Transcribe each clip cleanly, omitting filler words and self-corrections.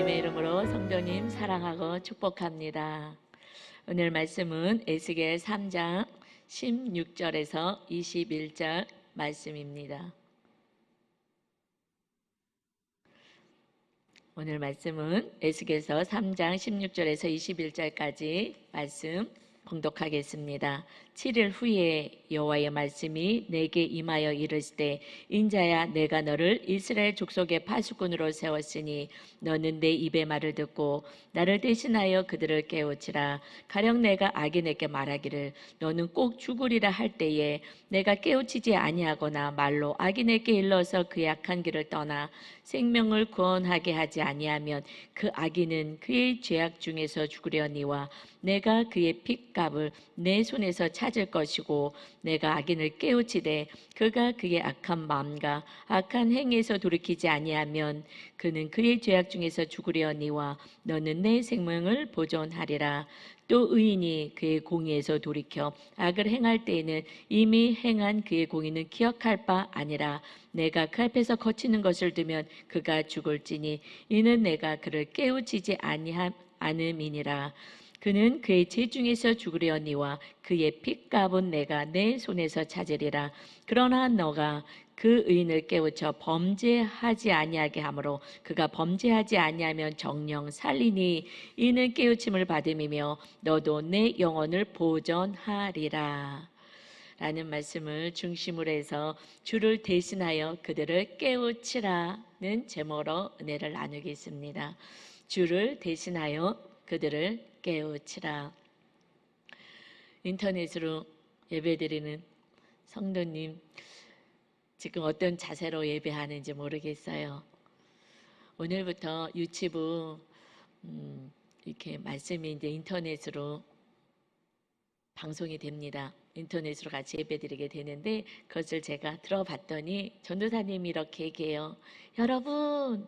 예수님의 이름으로 성도님 사랑하고 축복합니다. 오늘 말씀은 에스겔 3장 16절에서 21절 말씀입니다. 오늘 말씀은 에스겔서 3장 16절에서 21절까지 말씀 봉독하겠습니다. 7일 후에 여호와의 말씀이 내게 임하여 이르시되 인자야 내가 너를 이스라엘 족속의 파수꾼으로 세웠으니 너는 내 입의 말을 듣고 나를 대신하여 그들을 깨우치라. 가령 내가 악인에게 말하기를 너는 꼭 죽으리라 할 때에 내가 깨우치지 아니하거나 말로 악인에게 일러서 그의 악한 길을 떠나 생명을 구원하게 하지 아니하면 그 악인은 그의 죄악 중에서 죽으려니와 내가 그의 핏값을 내 손에서 찾을 것이고 내가 악인을 깨우치되 그가 그의 악한 마음과 악한 행위에서 돌이키지 아니하면 그는 그의 죄악 중에서 죽으려니와 너는 내 생명을 보존하리라. 또 의인이 그의 공의에서 돌이켜 악을 행할 때에는 이미 행한 그의 공의는 기억할 바 아니라 내가 그 앞에서 거치는 것을 두면 그가 죽을지니 이는 내가 그를 깨우치지 않음이니라. 그는 그의 죄 중에서 죽으려니와 그의 핏값은 내가 내 손에서 찾으리라. 그러나 너가 그 의인을 깨우쳐 범죄하지 아니하게 하므로 그가 범죄하지 아니하면 정령 살리니 이는 깨우침을 받음이며 너도 내 영혼을 보존하리라. 라는 말씀을 중심으로 해서 주를 대신하여 그들을 깨우치라는 제목으로 은혜를 나누겠습니다. 주를 대신하여 그들을 깨우치라. 인터넷으로 예배드리는 성도님, 지금 어떤 자세로 예배하는지 모르겠어요. 오늘부터 유치부 이렇게 말씀이 이제 인터넷으로 방송이 됩니다. 인터넷으로 같이 예배드리게 되는데 그것을 제가 들어봤더니 전도사님이 이렇게 얘기해요. 여러분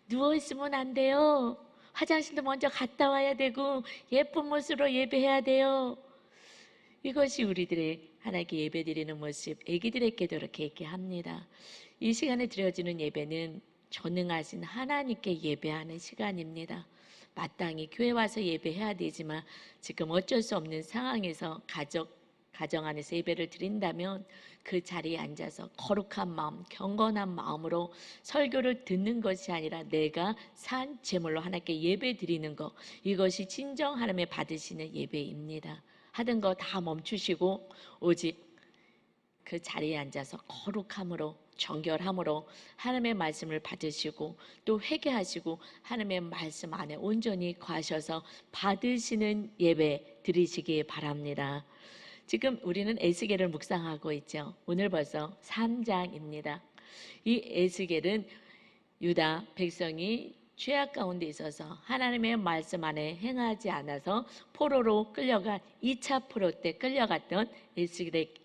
누워있으면 안 돼요. 화장실도 먼저 갔다 와야 되고 예쁜 모습으로 예배해야 돼요. 이것이 우리들의 하나님께 예배드리는 모습, 애기들에게도 이렇게 얘기합니다. 이 시간에 드려지는 예배는 전능하신 하나님께 예배하는 시간입니다. 마땅히 교회 와서 예배해야 되지만 지금 어쩔 수 없는 상황에서 가정 안에서 예배를 드린다면 그 자리에 앉아서 거룩한 마음, 경건한 마음으로 설교를 듣는 것이 아니라 내가 산 제물로 하나님께 예배 드리는 것, 이것이 진정 하나님의 받으시는 예배입니다. 하던 거 다 멈추시고 오직 그 자리에 앉아서 거룩함으로 정결함으로 하나님의 말씀을 받으시고 또 회개하시고 하나님의 말씀 안에 온전히 거하셔서 받으시는 예배 드리시기 바랍니다. 지금 우리는 에스겔을 묵상하고 있죠. 오늘 벌써 3장입니다. 이 에스겔은 유다 백성이 죄악 가운데 있어서 하나님의 말씀 안에 행하지 않아서 포로로 끌려간 2차 포로 때 끌려갔던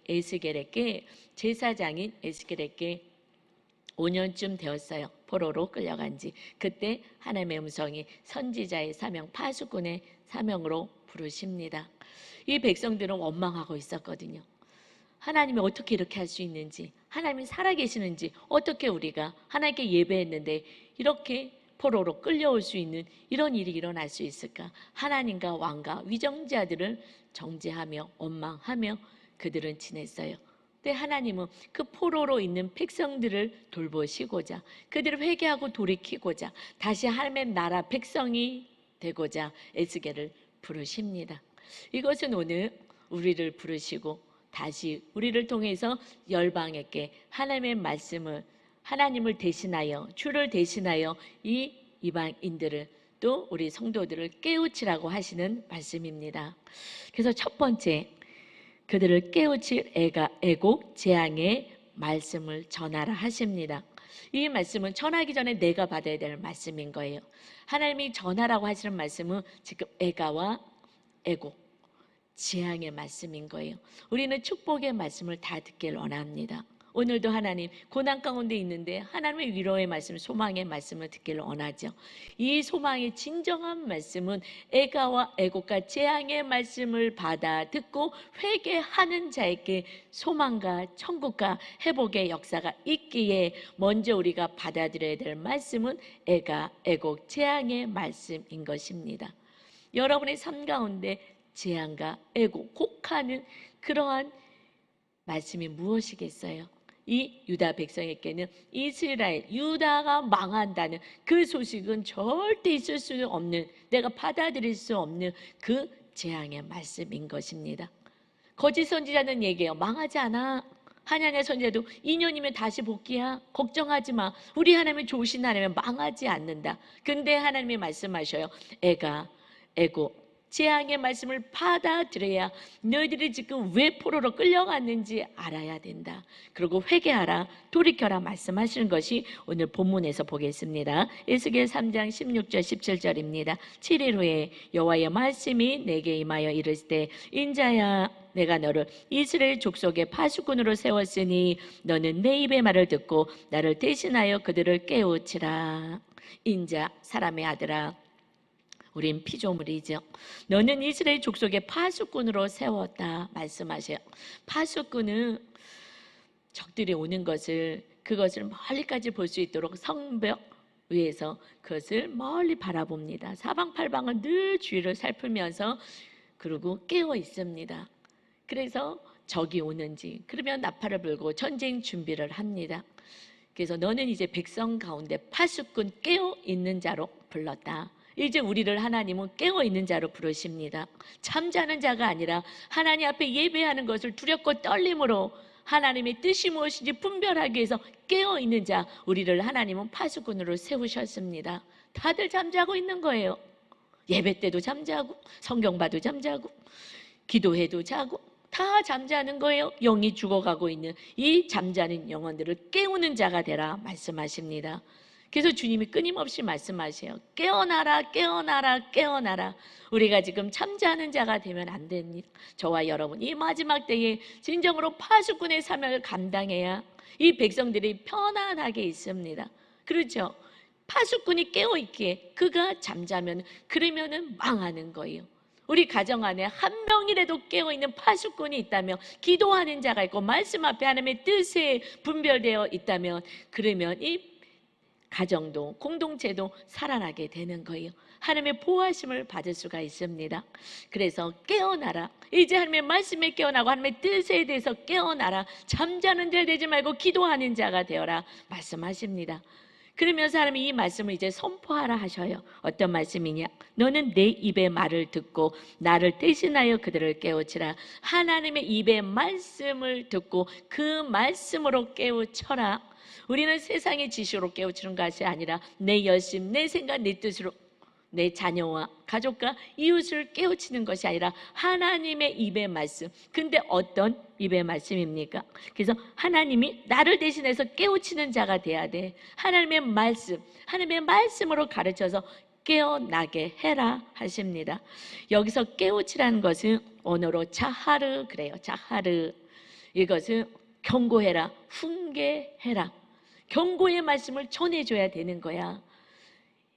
에스겔에게 제사장인 에스겔에게 5년쯤 되었어요. 포로로 끌려간 지. 그때 하나님의 음성이 선지자의 사명, 파수꾼의 사명으로 부르십니다. 이 백성들은 원망하고 있었거든요. 하나님이 어떻게 이렇게 할 수 있는지, 하나님이 살아계시는지, 어떻게 우리가 하나님께 예배했는데 이렇게 포로로 끌려올 수 있는 이런 일이 일어날 수 있을까? 하나님과 왕과 위정자들을 정죄하며 원망하며 그들은 지냈어요. 근데 하나님은 그 포로로 있는 백성들을 돌보시고자, 그들을 회개하고 돌이키고자, 다시 하나님의 나라 백성이 되고자 에스겔을 부르십니다. 이것은 오늘 우리를 부르시고 다시 우리를 통해서 열방에게 하나님의 말씀을, 하나님을 대신하여, 주를 대신하여 이 이방인들을 또 우리 성도들을 깨우치라고 하시는 말씀입니다. 그래서 첫 번째, 그들을 깨우칠 애곡 재앙의 말씀을 전하라 하십니다. 이 말씀은 전하기 전에 내가 받아야 될 말씀인 거예요. 하나님이 전하라고 하시는 말씀은 지금 애가와 애곡, 재앙의 말씀인 거예요. 우리는 축복의 말씀을 다 듣길 원합니다. 오늘도 하나님 고난 가운데 있는데 하나님의 위로의 말씀, 소망의 말씀을 듣기를 원하죠. 이 소망의 진정한 말씀은 애가와 애곡과 재앙의 말씀을 받아 듣고 회개하는 자에게 소망과 천국과 회복의 역사가 있기에 먼저 우리가 받아들여야 될 말씀은 애가, 애곡, 재앙의 말씀인 것입니다. 여러분의 삶 가운데 재앙과 애곡, 곡하는 그러한 말씀이 무엇이겠어요? 이 유다 백성에게는 이스라엘, 유다가 망한다는 그 소식은 절대 있을 수 없는, 내가 받아들일 수 없는 그 재앙의 말씀인 것입니다. 거짓 선지자는 얘기해요. 망하지 않아. 하나님의 선지자도 2년이면 다시 복귀야. 걱정하지 마. 우리 하나님은 좋으신 하나님은 망하지 않는다. 근데 하나님이 말씀하셔요. 애가, 애고, 재앙의 말씀을 받아들여야 너희들이 지금 왜 포로로 끌려갔는지 알아야 된다. 그리고 회개하라, 돌이켜라 말씀하시는 것이 오늘 본문에서 보겠습니다. 에스겔 3장 16절 17절입니다. 7일 후에 여호와의 말씀이 내게 임하여 이르시되 인자야, 내가 너를 이스라엘 족속의 파수꾼으로 세웠으니 너는 내 입의 말을 듣고 나를 대신하여 그들을 깨우치라. 인자, 사람의 아들아, 우린 피조물이죠. 너는 이스라엘 족속의 파수꾼으로 세웠다 말씀하세요. 파수꾼은 적들이 오는 그것을 멀리까지 볼 수 있도록 성벽 위에서 그것을 멀리 바라봅니다. 사방팔방을 늘 주위를 살피면서 그리고 깨어 있습니다. 그래서 적이 오는지, 그러면 나팔을 불고 전쟁 준비를 합니다. 그래서 너는 이제 백성 가운데 파수꾼 깨어 있는 자로 불렀다. 이제 우리를 하나님은 깨어있는 자로 부르십니다. 잠자는 자가 아니라 하나님 앞에 예배하는 것을 두렵고 떨림으로 하나님의 뜻이 무엇인지 분별하기 위해서 깨어있는 자, 우리를 하나님은 파수꾼으로 세우셨습니다. 다들 잠자고 있는 거예요. 예배 때도 잠자고, 성경 봐도 잠자고, 기도해도 자고, 다 잠자는 거예요. 영이 죽어가고 있는 이 잠자는 영혼들을 깨우는 자가 되라 말씀하십니다. 그래서 주님이 끊임없이 말씀하세요. 깨어나라, 깨어나라, 깨어나라. 우리가 지금 잠자는 자가 되면 안 됩니다. 저와 여러분, 이 마지막 때에 진정으로 파수꾼의 사명을 감당해야 이 백성들이 편안하게 있습니다. 그렇죠? 파수꾼이 깨어있기에 그가 잠자면, 그러면은 망하는 거예요. 우리 가정 안에 한 명이라도 깨어있는 파수꾼이 있다면, 기도하는 자가 있고 말씀 앞에 하나님의 뜻에 분별되어 있다면, 그러면 이 가정도 공동체도 살아나게 되는 거예요. 하나님의 보호하심을 받을 수가 있습니다. 그래서 깨어나라. 이제 하나님의 말씀에 깨어나고 하나님의 뜻에 대해서 깨어나라. 잠자는 자 되지 말고 기도하는 자가 되어라 말씀하십니다. 그러면서 하나님이 이 말씀을 이제 선포하라 하셔요. 어떤 말씀이냐? 너는 내 입의 말을 듣고 나를 대신하여 그들을 깨우치라. 하나님의 입의 말씀을 듣고 그 말씀으로 깨우쳐라. 우리는 세상의 지식으로 깨우치는 것이 아니라 내 열심, 내 생각, 내 뜻으로 내 자녀와 가족과 이웃을 깨우치는 것이 아니라 하나님의 입의 말씀. 근데 어떤 입의 말씀입니까? 그래서 하나님이 나를 대신해서 깨우치는 자가 돼야 돼. 하나님의 말씀, 하나님의 말씀으로 가르쳐서 깨어나게 해라 하십니다. 여기서 깨우치라는 것은 언어로 자하르 그래요. 자하르. 이것은 경고해라, 훈계해라. 경고의 말씀을 전해줘야 되는 거야.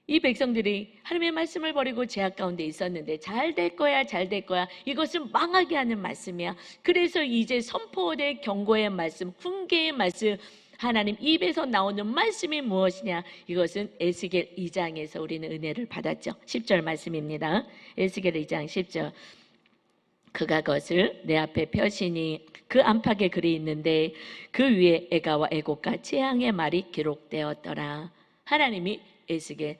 이 백성들이 하나님의 말씀을 버리고 죄악 가운데 있었는데 잘 될 거야, 잘 될 거야. 이것은 망하게 하는 말씀이야. 그래서 이제 선포될 경고의 말씀, 훈계의 말씀, 하나님 입에서 나오는 말씀이 무엇이냐? 이것은 에스겔 2장에서 우리는 은혜를 받았죠. 10절 말씀입니다. 에스겔 2장 10절. 그가 그것을 내 앞에 펴시니 그 안팎에 글이 있는데 그 위에 애가와 애곡과 재앙의 말이 기록되었더라. 하나님이 에스겔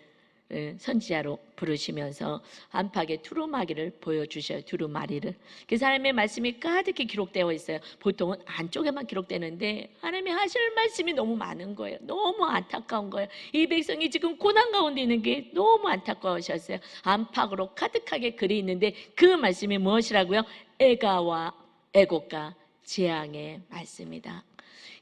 선지자로 부르시면서 안팎에 두루마기를 보여주셔요. 두루마리를. 그래서 하나님의 말씀이 가득히 기록되어 있어요. 보통은 안쪽에만 기록되는데 하나님이 하실 말씀이 너무 많은 거예요. 너무 안타까운 거예요. 이 백성이 지금 고난 가운데 있는 게 너무 안타까우셨어요. 안팎으로 가득하게 글이 있는데 그 말씀이 무엇이라고요? 애가와 애곡과 재앙의 말씀이다.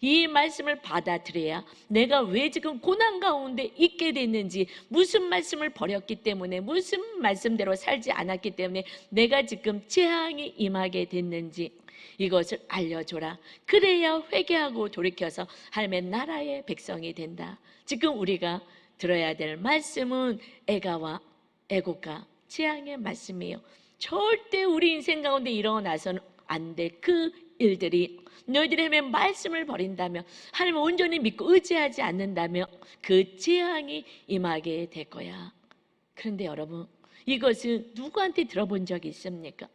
이 말씀을 받아들여야 내가 왜 지금 고난 가운데 있게 됐는지, 무슨 말씀을 버렸기 때문에, 무슨 말씀대로 살지 않았기 때문에 내가 지금 재앙이 임하게 됐는지 이것을 알려줘라. 그래야 회개하고 돌이켜서 하나님의 나라의 백성이 된다. 지금 우리가 들어야 될 말씀은 애가와 애곡과 재앙의 말씀이에요. 절대 우리 인생 가운데 일어나서는 안 돼. 그 일들이 너희들이 하나님의 말씀을 버린다면, 하나님을 온전히 믿고 의지하지 않는다면 그 재앙이 임하게 될 거야. 그런데 여러분, 이것은 누구한테 들어본 적이 있습니까?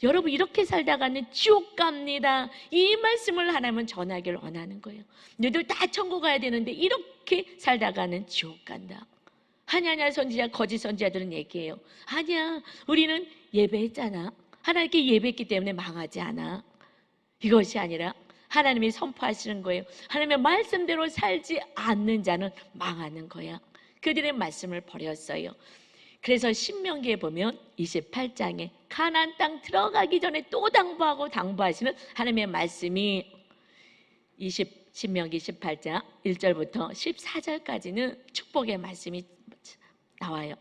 여러분, 이렇게 살다가는 지옥 갑니다. 이 말씀을 하나님은 전하기를 원하는 거예요. 너희들 다 천국 가야 되는데 이렇게 살다가는 지옥 간다. 하냐냐 선지자, 거짓 선지자들은 얘기해요. 아니야, 우리는 예배했잖아. 하나님께 예배했기 때문에 망하지 않아. 이것이 아니라 하나님이 선포하시는 거예요. 하나님의 말씀대로 살지 않는 자는 망하는 거야. 그들의 말씀을 버렸어요. 그래서 신명기에 보면 28장에 가나안 땅 들어가기 전에 또 당부하고 당부하시는 하나님의 말씀이 신명기 18장 1절부터 14절까지는 축복의 말씀이 나와요.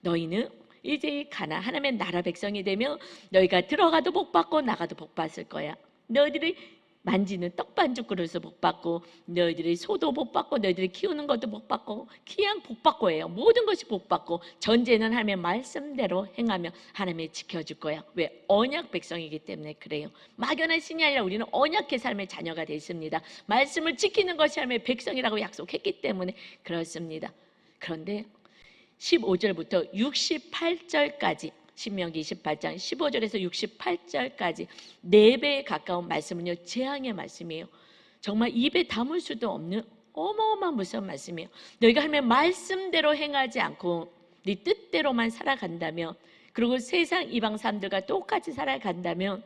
너희는 이제 가나 하나님의 나라 백성이 되면 너희가 들어가도 복 받고 나가도 복 받을 거야. 너희들이 만지는 떡반죽 그릇을 복 받고, 너희들이 소도 복 받고, 너희들이 키우는 것도 복 받고, 그냥 복 받고 해요. 모든 것이 복 받고, 전제는 하나님의 말씀대로 행하며 하나님이 지켜줄 거야. 왜? 언약 백성이기 때문에 그래요. 막연한 신이 아니라 우리는 언약의 삶의 자녀가 되어 있습니다. 말씀을 지키는 것이 하나님의 백성이라고 약속했기 때문에 그렇습니다. 그런데 15절부터 68절까지, 신명기 28장 15절에서 68절까지 4배에 가까운 말씀은요, 재앙의 말씀이에요. 정말 입에 담을 수도 없는 어마어마한 무서운 말씀이에요. 너희가 하나님의 말씀대로 행하지 않고 네 뜻대로만 살아간다면, 그리고 세상 이방 사람들과 똑같이 살아간다면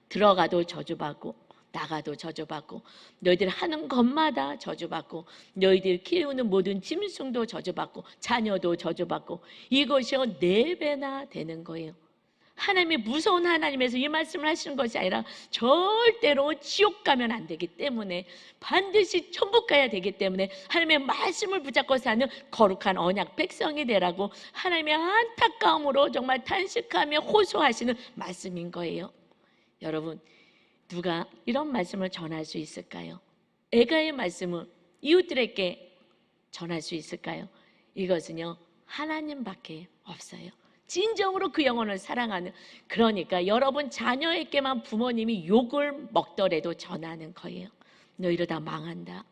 들어가도 저주받고 나가도 저주받고, 너희들 하는 것마다 저주받고, 너희들 키우는 모든 짐승도 저주받고, 자녀도 저주받고, 이것이요 4배나 되는 거예요. 하나님의 무서운 하나님에서 이 말씀을 하시는 것이 아니라 절대로 지옥 가면 안 되기 때문에, 반드시 천국 가야 되기 때문에 하나님의 말씀을 붙잡고 사는 거룩한 언약 백성이 되라고 하나님의 안타까움으로 정말 탄식하며 호소하시는 말씀인 거예요. 여러분, 누가 이런 말씀을 전할 수 있을까요? 애가의 말씀을 이웃들에게 전할 수 있을까요? 이것은요, 하나님밖에 없어요. 진정으로 그 영혼을 사랑하는, 그러니까 여러분 자녀에게만 부모님이 욕을 먹더라도 전하는 거예요. 너 이러다 망한다.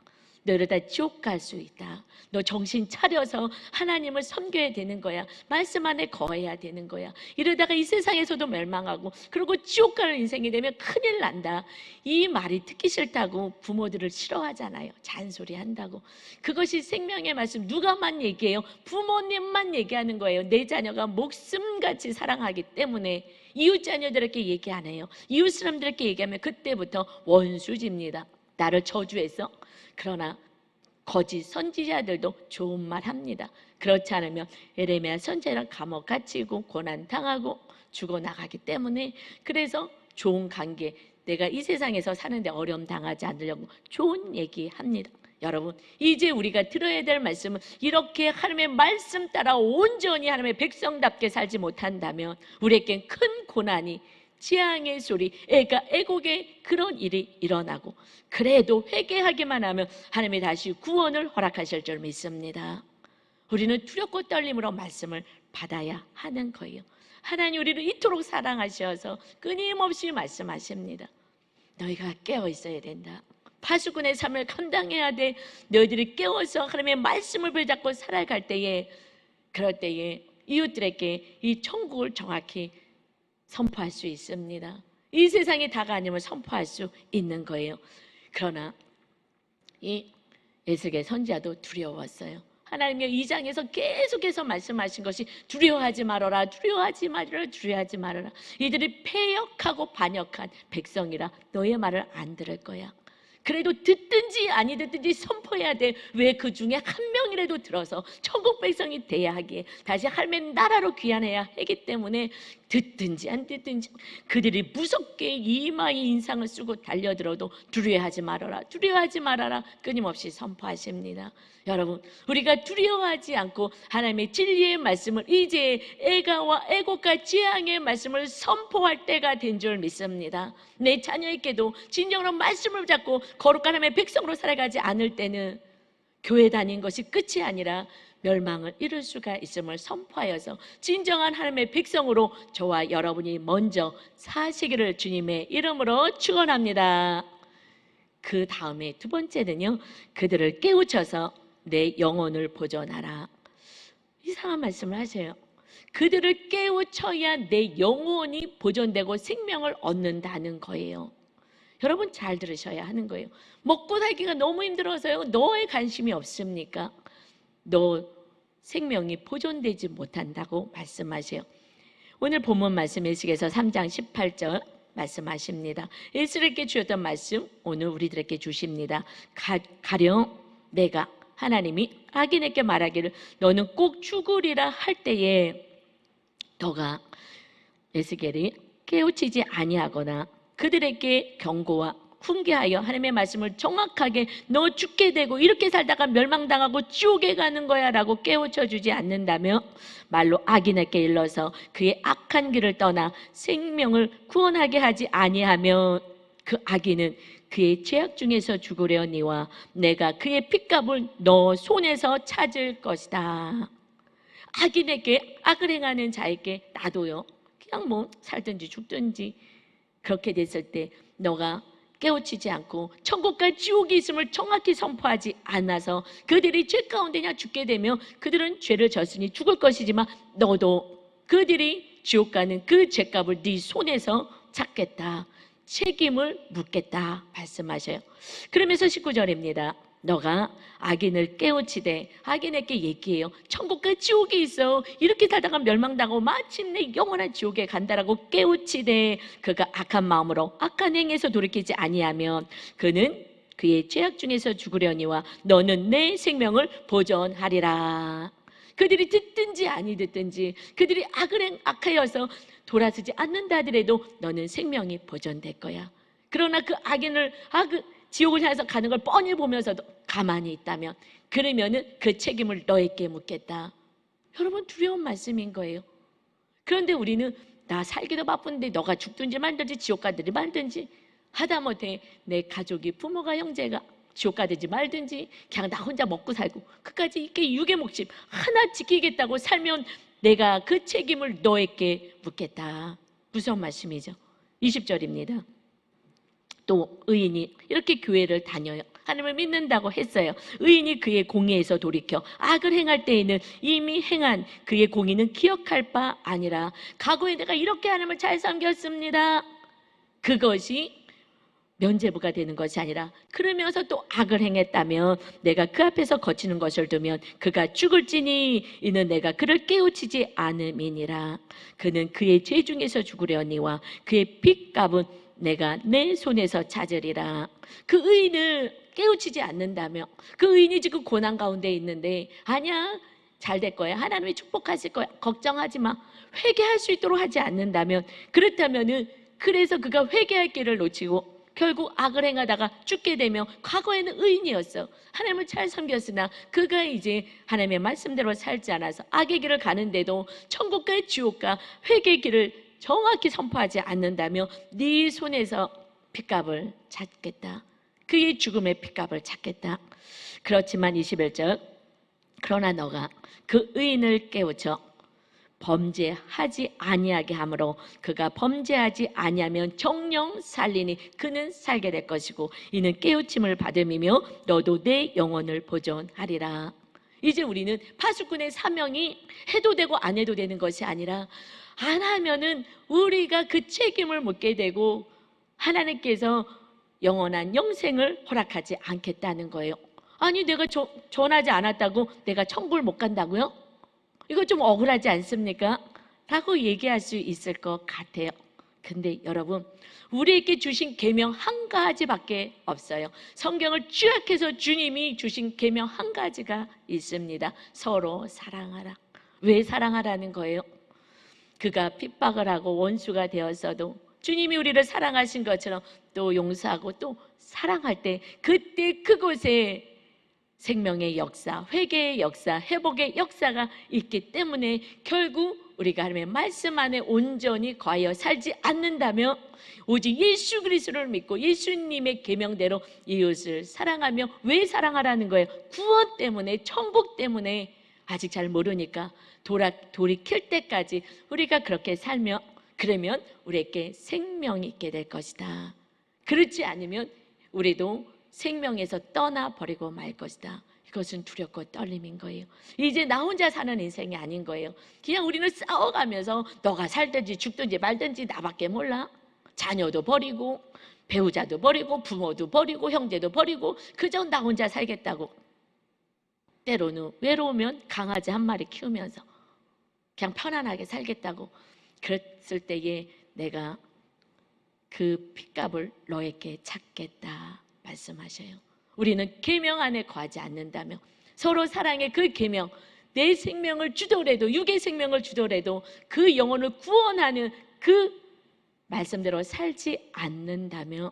너 이러다 지옥 갈 수 있다. 너 정신 차려서 하나님을 섬겨야 되는 거야. 말씀 안에 거해야 되는 거야. 이러다가 이 세상에서도 멸망하고, 그리고 지옥 가는 인생이 되면 큰일 난다. 이 말이 듣기 싫다고 부모들을 싫어하잖아요. 잔소리한다고. 그것이 생명의 말씀. 누가만 얘기해요? 부모님만 얘기하는 거예요. 내 자녀가 목숨같이 사랑하기 때문에 이웃 자녀들에게 얘기 안 해요. 이웃 사람들에게 얘기하면 그때부터 원수집니다. 나를 저주해서. 그러나 거짓 선지자들도 좋은 말 합니다. 그렇지 않으면 에레미야 선지자랑 감옥 갇히고 고난당하고 죽어나가기 때문에, 그래서 좋은 관계, 내가 이 세상에서 사는데 어려움 당하지 않으려고 좋은 얘기합니다. 여러분, 이제 우리가 들어야 될 말씀은, 이렇게 하나님의 말씀 따라 온전히 하나님의 백성답게 살지 못한다면 우리에겐 큰 고난이, 재앙의 소리, 애곡의 그런 일이 일어나고, 그래도 회개하기만 하면 하나님이 다시 구원을 허락하실 줄 믿습니다. 우리는 두렵고 떨림으로 말씀을 받아야 하는 거예요. 하나님 우리를 이토록 사랑하셔서 끊임없이 말씀하십니다. 너희가 깨어 있어야 된다. 파수꾼의 삶을 감당해야 돼. 너희들이 깨어서 하나님의 말씀을 붙잡고 살아갈 때에, 그럴 때에 이웃들에게 이 천국을 정확히 선포할 수 있습니다. 이 세상에 다가 아님을 선포할 수 있는 거예요. 그러나 이 에스겔 선지자도 두려웠어요. 하나님의 2장에서 계속해서 말씀하신 것이 두려워하지 말아라, 두려워하지 말아라, 두려워하지 말아라. 이들이 패역하고 반역한 백성이라 너의 말을 안 들을 거야. 그래도 듣든지 아니 듣든지 선포해야 돼. 왜? 그 중에 한 명이라도 들어서 천국 백성이 돼야 하기에, 다시 하나님의 나라로 귀환해야 하기 때문에 듣든지 안 듣든지 그들이 무섭게 이마에 인상을 쓰고 달려들어도 두려워하지 말아라, 두려워하지 말아라 끊임없이 선포하십니다. 여러분, 우리가 두려워하지 않고 하나님의 진리의 말씀을 이제 애가와 애곡과 재앙의 말씀을 선포할 때가 된 줄 믿습니다. 내 자녀에게도 진정으로 말씀을 잡고 거룩한 하나님의 백성으로 살아가지 않을 때는 교회 다닌 것이 끝이 아니라 멸망을 이룰 수가 있음을 선포하여서 진정한 하나님의 백성으로 저와 여러분이 먼저 사시기를 주님의 이름으로 축원합니다. 그 다음에 두 번째는요, 그들을 깨우쳐서 내 영혼을 보존하라. 이상한 말씀을 하세요. 그들을 깨우쳐야 내 영혼이 보존되고 생명을 얻는다는 거예요. 여러분 잘 들으셔야 하는 거예요. 먹고 살기가 너무 힘들어서요, 너의 관심이 없습니까? 너 생명이 보존되지 못한다고 말씀하세요. 오늘 본문 말씀 에스겔서 3장 18절 말씀하십니다. 이스라엘에게 주셨던 말씀 오늘 우리들에게 주십니다. 가령 내가 하나님이 악인에게 말하기를 너는 꼭 죽으리라 할 때에 너가 에스겔이 깨우치지 아니하거나 그들에게 경고와 훈계하여 하나님의 말씀을 정확하게 너 죽게 되고 이렇게 살다가 멸망당하고 지옥에 가는 거야 라고 깨우쳐 주지 않는다면, 말로 악인에게 일러서 그의 악한 길을 떠나 생명을 구원하게 하지 아니하면 그 악인은 그의 죄악 중에서 죽으려니와 내가 그의 핏값을 너 손에서 찾을 것이다. 악인에게, 악을 행하는 자에게 나도요, 그냥 뭐 살든지 죽든지 그렇게 됐을 때 너가 깨우치지 않고 천국과 지옥이 있음을 정확히 선포하지 않아서 그들이 죄 가운데 그냥 죽게 되면 그들은 죄를 졌으니 죽을 것이지만 너도 그들이 지옥 가는 그 죄값을 네 손에서 찾겠다, 책임을 묻겠다 말씀하셔요. 그러면서 19절입니다. 너가 악인을 깨우치되, 악인에게 얘기해요. 천국과 지옥이 있어. 이렇게 살다가 멸망당하고 마침내 영원한 지옥에 간다라고 깨우치되 그가 악한 마음으로 악한 행에서 돌이키지 아니하면 그는 그의 죄악 중에서 죽으려니와 너는 내 생명을 보존하리라. 그들이 듣든지 아니 듣든지 그들이 악하여서 돌아서지 않는다 하더라도 너는 생명이 보존될 거야. 그러나 그 악인을 지옥을 향해서 가는 걸 뻔히 보면서도 가만히 있다면 그러면은 그 책임을 너에게 묻겠다. 여러분 두려운 말씀인 거예요. 그런데 우리는 나 살기도 바쁜데 너가 죽든지 말든지 지옥 가든지 말든지, 하다못해 내 가족이 부모가 형제가 지옥 가든지 말든지 그냥 나 혼자 먹고 살고 끝까지 이렇게 육의 목숨 하나 지키겠다고 살면 내가 그 책임을 너에게 묻겠다. 무서운 말씀이죠. 20절입니다. 또 의인이 이렇게 교회를 다녀요. 하나님을 믿는다고 했어요. 의인이 그의 공의에서 돌이켜 악을 행할 때에는 이미 행한 그의 공의는 기억할 바 아니라 과거에 내가 이렇게 하나님을 잘 섬겼습니다. 그것이 면죄부가 되는 것이 아니라 그러면서 또 악을 행했다면 내가 그 앞에서 거치는 것을 두면 그가 죽을지니 이는 내가 그를 깨우치지 않음이니라. 그는 그의 죄 중에서 죽으려니와 그의 핏값은 내가 내 손에서 찾으리라. 그 의인을 깨우치지 않는다며, 그 의인이 지금 고난 가운데 있는데 아니야 잘 될 거야, 하나님이 축복하실 거야, 걱정하지 마, 회개할 수 있도록 하지 않는다면, 그렇다면은 그래서 그가 회개할 길을 놓치고 결국 악을 행하다가 죽게 되면 과거에는 의인이었어. 하나님을 잘 섬겼으나 그가 이제 하나님의 말씀대로 살지 않아서 악의 길을 가는데도 천국과 지옥과 회개의 길을 정확히 선포하지 않는다며 네 손에서 핏값을 찾겠다. 그의 죽음의 핏값을 찾겠다. 그렇지만 21절, 그러나 너가 그 의인을 깨우쳐 범죄하지 아니하게 하므로 그가 범죄하지 아니하면 정령 살리니 그는 살게 될 것이고 이는 깨우침을 받음이며 너도 내 영혼을 보존하리라. 이제 우리는 파수꾼의 사명이 해도 되고 안 해도 되는 것이 아니라 안 하면은 우리가 그 책임을 묻게 되고 하나님께서 영원한 영생을 허락하지 않겠다는 거예요. 아니 내가 전하지 않았다고 내가 천국을 못 간다고요? 이거 좀 억울하지 않습니까? 라고 얘기할 수 있을 것 같아요. 근데 여러분, 우리에게 주신 계명 한 가지밖에 없어요. 성경을 쥐약해서 주님이 주신 계명 한 가지가 있습니다. 서로 사랑하라. 왜 사랑하라는 거예요? 그가 핍박을 하고 원수가 되었어도 주님이 우리를 사랑하신 것처럼 또 용서하고 또 사랑할 때 그때 그곳에 생명의 역사, 회개의 역사, 회복의 역사가 있기 때문에 결국 우리가 하나님의 말씀 안에 온전히 거하여 살지 않는다면 오직 예수 그리스도를 믿고 예수님의 계명대로 이웃을 사랑하며 왜 사랑하라는 거예요? 구원 때문에, 천국 때문에. 아직 잘 모르니까 돌이킬 때까지 우리가 그렇게 살며 그러면 우리에게 생명이 있게 될 것이다. 그렇지 않으면 우리도 생명에서 떠나버리고 말 것이다. 이것은 두렵고 떨림인 거예요. 이제 나 혼자 사는 인생이 아닌 거예요. 그냥 우리는 싸워가면서 너가 살든지 죽든지 말든지 나밖에 몰라. 자녀도 버리고 배우자도 버리고 부모도 버리고 형제도 버리고 그저 나 혼자 살겠다고. 때로는 외로우면 강아지 한 마리 키우면서 그냥 편안하게 살겠다고. 그랬을 때에 내가 그 핏값을 너에게 찾겠다 말씀하셔요. 우리는 계명 안에 거하지 않는다면 서로 사랑의 그 계명, 내 생명을 주더라도 육의 생명을 주더라도 그 영혼을 구원하는 그 말씀대로 살지 않는다면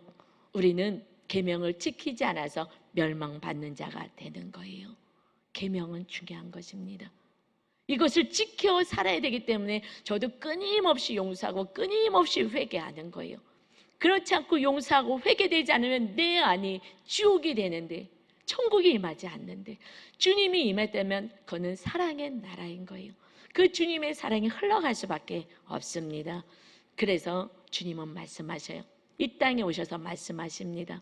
우리는 계명을 지키지 않아서 멸망받는 자가 되는 거예요. 계명은 중요한 것입니다. 이것을 지켜 살아야 되기 때문에 저도 끊임없이 용서하고 끊임없이 회개하는 거예요. 그렇지 않고 용서하고 회개되지 않으면 내 안이 지옥이 되는데 천국이 임하지 않는데 주님이 임했다면 그는 사랑의 나라인 거예요. 그 주님의 사랑이 흘러갈 수밖에 없습니다. 그래서 주님은 말씀하셔요. 이 땅에 오셔서 말씀하십니다.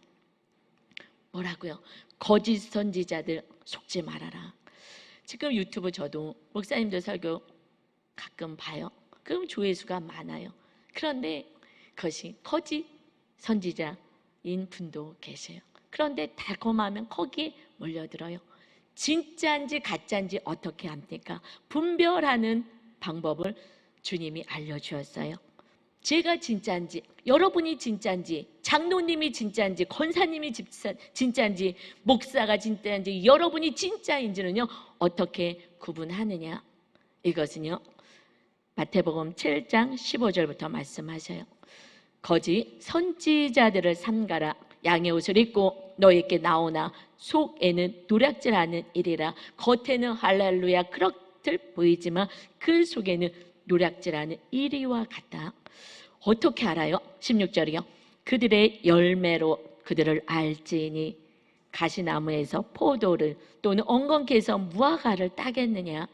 뭐라고요? 거짓 선지자들 속지 말아라. 지금 유튜브 저도 목사님들 설교 가끔 봐요. 그럼 조회수가 많아요. 그런데 그것이 거짓 선지자인 분도 계세요. 그런데 달콤하면 거기에 몰려들어요. 진짜인지 가짜인지 어떻게 합니까? 분별하는 방법을 주님이 알려주었어요. 제가 진짜인지, 여러분이 진짜인지, 장로님이 진짜인지, 권사님이 진짜인지, 목사가 진짜인지, 여러분이 진짜인지는요 어떻게 구분하느냐? 이것은요 마태복음 7장 15절부터 말씀하셔요. 거짓 선지자들을 삼가라. 양의 옷을 입고 너희에게 나오나 속에는 노략질하는 일이라. 겉에는 할렐루야 그렇듯 보이지만 그 속에는 노략질하는 이리와 같다. 어떻게 알아요? 16절이요. 그들의 열매로 그들을 알지니 가시나무에서 포도를 또는 엉겅퀴에서 무화과를 따겠느냐.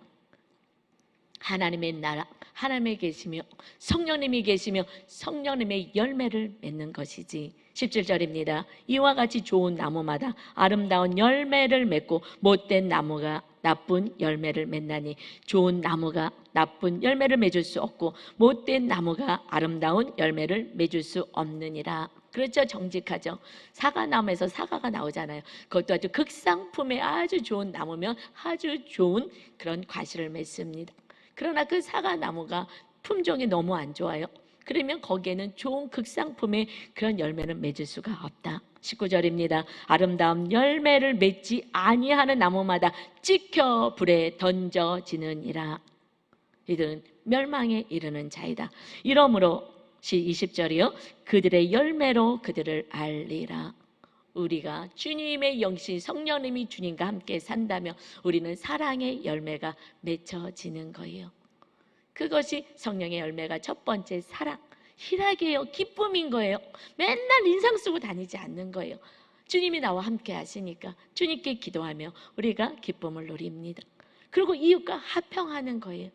하나님의 나라, 하나님이 계시며 성령님이 계시며 성령님의 열매를 맺는 것이지. 17절입니다. 이와 같이 좋은 나무마다 아름다운 열매를 맺고 못된 나무가 나쁜 열매를 맺나니 좋은 나무가 나쁜 열매를 맺을 수 없고 못된 나무가 아름다운 열매를 맺을 수 없느니라. 그렇죠. 정직하죠. 사과나무에서 사과가 나오잖아요. 그것도 아주 극상품의 아주 좋은 나무면 아주 좋은 그런 과실을 맺습니다. 그러나 그 사과나무가 품종이 너무 안 좋아요. 그러면 거기에는 좋은 극상품의 그런 열매는 맺을 수가 없다. 19절입니다. 아름다운 열매를 맺지 아니하는 나무마다 찍혀 불에 던져지느니라. 이들은 멸망에 이르는 자이다. 이러므로 20절이요. 그들의 열매로 그들을 알리라. 우리가 주님의 영신 성령님이 주님과 함께 산다면 우리는 사랑의 열매가 맺혀지는 거예요. 그것이 성령의 열매가 첫 번째 사랑, 희락이에요. 기쁨인 거예요. 맨날 인상 쓰고 다니지 않는 거예요. 주님이 나와 함께 하시니까 주님께 기도하며 우리가 기쁨을 누립니다. 그리고 이웃과 화평하는 거예요.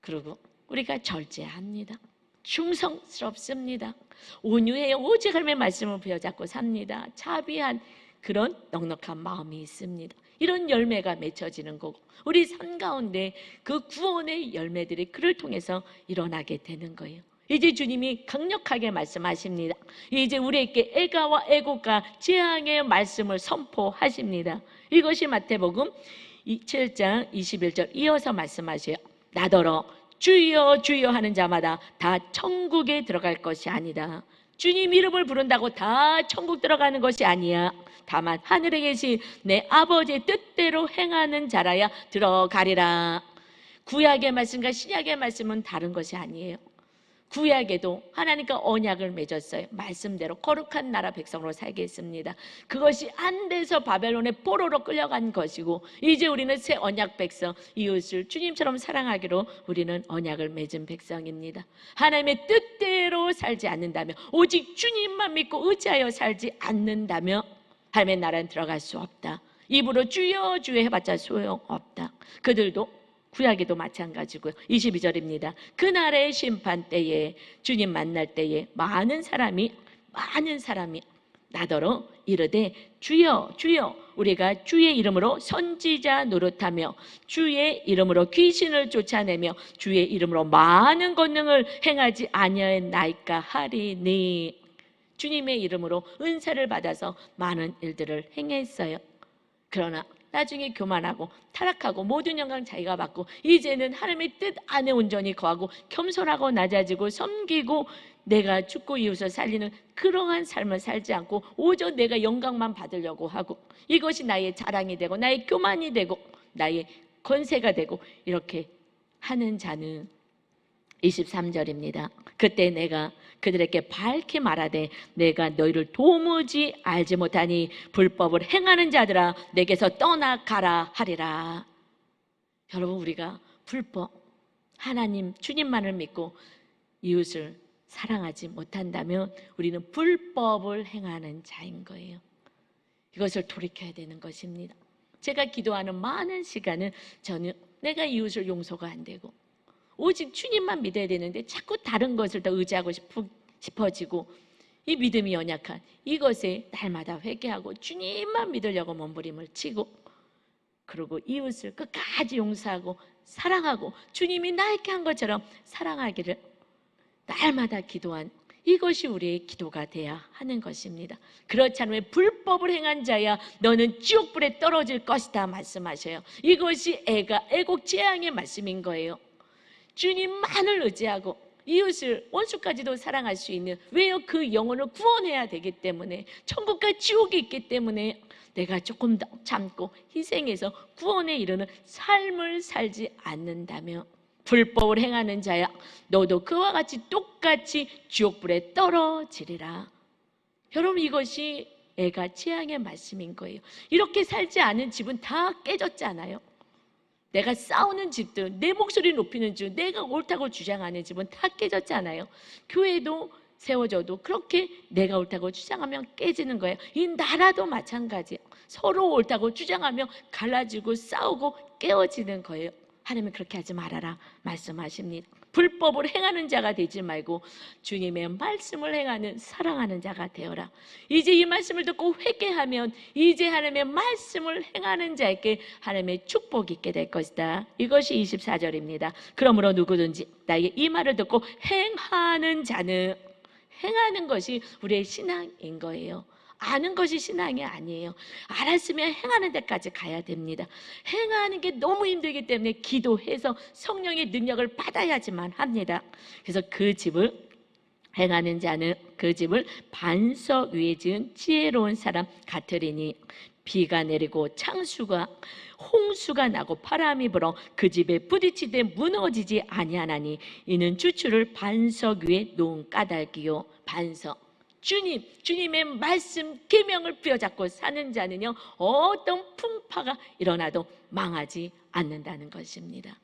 그리고 우리가 절제합니다. 충성스럽습니다. 온유해요. 오직 하나님의 말씀을 부여잡고 삽니다. 자비한 그런 넉넉한 마음이 있습니다. 이런 열매가 맺혀지는 거고 우리 삶 가운데 그 구원의 열매들이 그를 통해서 일어나게 되는 거예요. 이제 주님이 강력하게 말씀하십니다. 이제 우리에게 애가와 애곡과 재앙의 말씀을 선포하십니다. 이것이 마태복음 7장 21절 이어서 말씀하세요. 나더러 주여 주여 하는 자마다 다 천국에 들어갈 것이 아니다. 주님 이름을 부른다고 다 천국 들어가는 것이 아니야. 다만 하늘에 계신 내 아버지의 뜻대로 행하는 자라야 들어가리라. 구약의 말씀과 신약의 말씀은 다른 것이 아니에요. 구약에도 하나님과 언약을 맺었어요. 말씀대로 거룩한 나라 백성으로 살게 했습니다. 그것이 안 돼서 바벨론의 포로로 끌려간 것이고, 이제 우리는 새 언약 백성, 이웃을 주님처럼 사랑하기로 우리는 언약을 맺은 백성입니다. 하나님의 뜻대로 살지 않는다면, 오직 주님만 믿고 의지하여 살지 않는다면 하나님의 나라는 들어갈 수 없다. 입으로 주여 주여 해봤자 소용없다. 그들도 구약에도 마찬가지고요. 22절입니다. 그날의 심판 때에, 주님 만날 때에 많은 사람이 나더러 이르되 주여 주여 우리가 주의 이름으로 선지자 노릇하며 주의 이름으로 귀신을 쫓아내며 주의 이름으로 많은 권능을 행하지 아니하였나이까 하리니. 주님의 이름으로 은사를 받아서 많은 일들을 행했어요. 그러나 나중에 교만하고 타락하고 모든 영광 자기가 받고, 이제는 하나님의 뜻 안에 온전히 거하고 겸손하고 낮아지고 섬기고 내가 죽고 이웃을 살리는 그러한 삶을 살지 않고 오직 내가 영광만 받으려고 하고, 이것이 나의 자랑이 되고 나의 교만이 되고 나의 권세가 되고 이렇게 하는 자는 23절입니다. 그때 내가 그들에게 밝히 말하되 내가 너희를 도무지 알지 못하니 불법을 행하는 자들아 내게서 떠나가라 하리라. 여러분, 우리가 불법, 하나님 주님만을 믿고 이웃을 사랑하지 못한다면 우리는 불법을 행하는 자인 거예요. 이것을 돌이켜야 되는 것입니다. 제가 기도하는 많은 시간은 저는 내가 이웃을 용서가 안 되고 오직 주님만 믿어야 되는데 자꾸 다른 것을 더 의지하고 싶어지고, 이 믿음이 연약한 이것에 날마다 회개하고 주님만 믿으려고 몸부림을 치고, 그리고 이웃을 끝까지 용서하고 사랑하고 주님이 나에게 한 것처럼 사랑하기를 날마다 기도한, 이것이 우리의 기도가 돼야 하는 것입니다. 그렇지 않으면 불법을 행한 자야 너는 지옥불에 떨어질 것이다 말씀하셔요. 이것이 애국 재앙의 말씀인 거예요. 주님만을 의지하고 이웃을 원수까지도 사랑할 수 있는, 왜요? 그 영혼을 구원해야 되기 때문에, 천국과 지옥이 있기 때문에 내가 조금 더 참고 희생해서 구원에 이르는 삶을 살지 않는다면 불법을 행하는 자야 너도 그와 같이 똑같이 지옥불에 떨어지리라. 여러분, 이것이 애가 재앙의 말씀인 거예요. 이렇게 살지 않은 집은 다 깨졌잖아요. 내가 싸우는 집들, 내 목소리 높이는 집, 내가 옳다고 주장하는 집은 다 깨졌잖아요. 교회도 세워져도 그렇게 내가 옳다고 주장하면 깨지는 거예요. 이 나라도 마찬가지예요. 서로 옳다고 주장하며 갈라지고 싸우고 깨어지는 거예요. 하나님은 그렇게 하지 말아라 말씀하십니다. 불법을 행하는 자가 되지 말고 주님의 말씀을 행하는, 사랑하는 자가 되어라. 이제 이 말씀을 듣고 회개하면 이제 하나님의 말씀을 행하는 자에게 하나님의 축복이 있게 될 것이다. 이것이 24절입니다. 그러므로 누구든지 나의 이 말을 듣고 행하는 자는, 행하는 것이 우리의 신앙인 거예요. 아는 것이 신앙이 아니에요. 알았으면 행하는 데까지 가야 됩니다. 행하는 게 너무 힘들기 때문에 기도해서 성령의 능력을 받아야지만 합니다. 그래서 그 집을 행하는 자는 그 집을 반석 위에 지은 지혜로운 사람 같으리니 비가 내리고 창수가 홍수가 나고 바람이 불어 그 집에 부딪히되 무너지지 아니하나니 이는 주추를 반석 위에 놓은 까닭이요. 반석, 주님의 말씀 계명을 부여잡고 사는 자는요 어떤 풍파가 일어나도 망하지 않는다는 것입니다.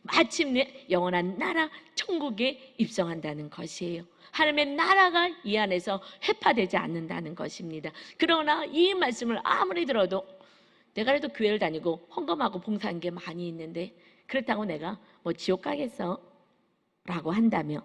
마침내 영원한 나라 천국에 입성한다는 것이에요. 하나님의 나라가 이 안에서 해파되지 않는다는 것입니다. 그러나 이 말씀을 아무리 들어도 내가 그래도 교회를 다니고 헌금하고 봉사한 게 많이 있는데 그렇다고 내가 뭐 지옥 가겠어? 라고 한다며,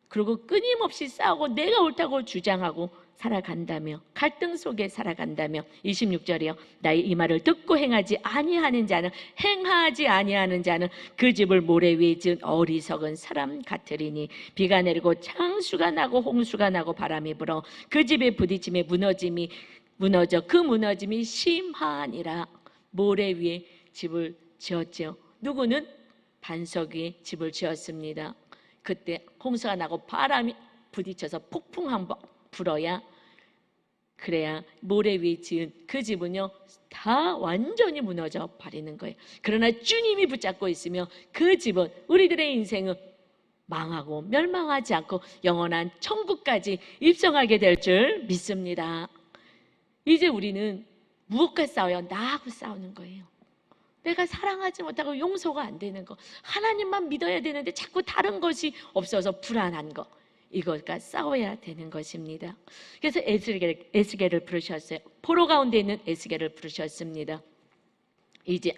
그리고 끊임없이 싸우고 내가 옳다고 주장하고 살아간다며, 갈등 속에 살아간다며, 26절이요. 나의 이 말을 듣고 행하지 아니하는 자는, 행하지 아니하는 자는 그 집을 모래 위에 지은 어리석은 사람 같으리니 비가 내리고 창수가 나고 홍수가 나고 바람이 불어 그 집에 부딪힘에 무너져 그 무너짐이 심하니라. 모래 위에 집을 지었죠. 누구는 반석 위에 집을 지었습니다. 그때 홍수가 나고 바람이 부딪혀서 폭풍 한번 불어야, 그래야 모래 위에 지은 그 집은요 다 다 완전히 무너져 버리는 거예요. 그러나 주님이 붙잡고 있으면 그 집은, 우리들의 인생은 망하고 멸망하지 않고 영원한 천국까지 입성하게 될 줄 믿습니다. 이제 우리는 무엇과 싸워요? 나하고 싸우는 거예요. 내가 사랑하지 못하고 용서가 안 되는 거, 하나님만 믿어야 되는데 자꾸 다른 것이 없어서 불안한 거, 이것과 싸워야 되는 것입니다. 그래서 에스겔을 부르셨어요. 포로 가운데 있는 에스겔을 부르셨습니다. 이제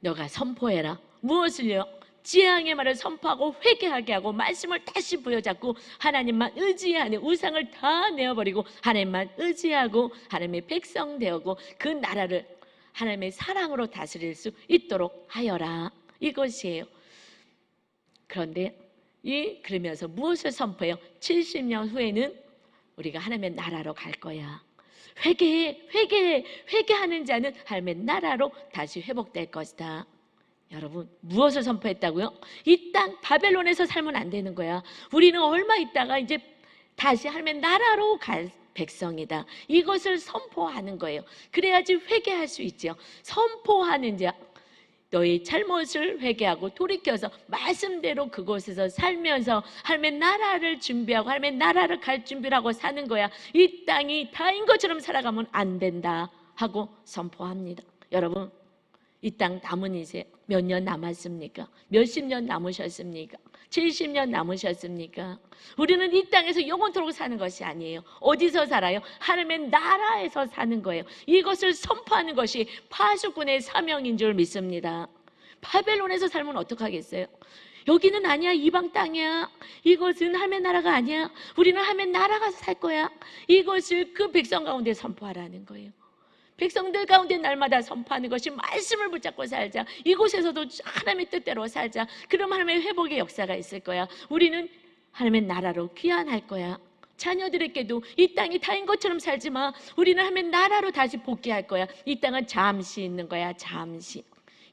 너가 선포해라. 무엇을요? 지향의 말을 선포하고 회개하게 하고 말씀을 다시 부여잡고 하나님만 의지하는, 우상을 다 내어버리고 하나님만 의지하고 하나님의 백성 되고 그 나라를 하나님의 사랑으로 다스릴 수 있도록 하여라. 이것이에요. 그런데 그러면서 무엇을 선포해요? 70년 후에는 우리가 하나님의 나라로 갈 거야. 회개하는 자는 하나님의 나라로 다시 회복될 것이다. 여러분, 무엇을 선포했다고요? 이 땅 바벨론에서 살면 안 되는 거야. 우리는 얼마 있다가 이제 다시 하나님의 나라로 갈 백성이다. 이것을 선포하는 거예요. 그래야지 회개할 수 있죠. 선포하는 자, 너의 잘못을 회개하고 돌이켜서 말씀대로 그곳에서 살면서 하나님의 나라를 준비하고 하나님의 나라를 갈 준비를 하고 사는 거야. 이 땅이 다인 것처럼 살아가면 안 된다 하고 선포합니다. 여러분, 이 땅 남은 이제 몇 년 남았습니까? 몇십 년 남으셨습니까? 70년 남으셨습니까? 우리는 이 땅에서 영원토록 사는 것이 아니에요. 어디서 살아요? 하나님의 나라에서 사는 거예요. 이것을 선포하는 것이 파수꾼의 사명인 줄 믿습니다. 바벨론에서 살면 어떡하겠어요? 여기는 아니야, 이방 땅이야. 이것은 하나님의 나라가 아니야. 우리는 하나님의 나라가 살 거야. 이것을 그 백성 가운데 선포하라는 거예요. 백성들 가운데 날마다 선포하는 것이 말씀을 붙잡고 살자. 이곳에서도 하나님의 뜻대로 살자. 그럼 하나님의 회복의 역사가 있을 거야. 우리는 하나님의 나라로 귀환할 거야. 자녀들에게도 이 땅이 다인 것처럼 살지 마. 우리는 하나님의 나라로 다시 복귀할 거야. 이 땅은 잠시 있는 거야. 잠시.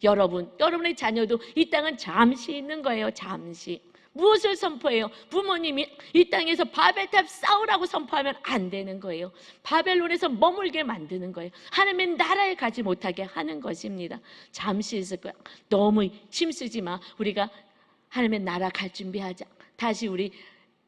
여러분의 자녀도 이 땅은 잠시 있는 거예요. 잠시. 무엇을 선포해요? 부모님이 이 땅에서 바벨탑 쌓으라고 선포하면 안 되는 거예요. 바벨론에서 머물게 만드는 거예요. 하나님의 나라에 가지 못하게 하는 것입니다. 잠시 있을 거야. 너무 힘쓰지 마. 우리가 하나님의 나라 갈 준비하자. 다시 우리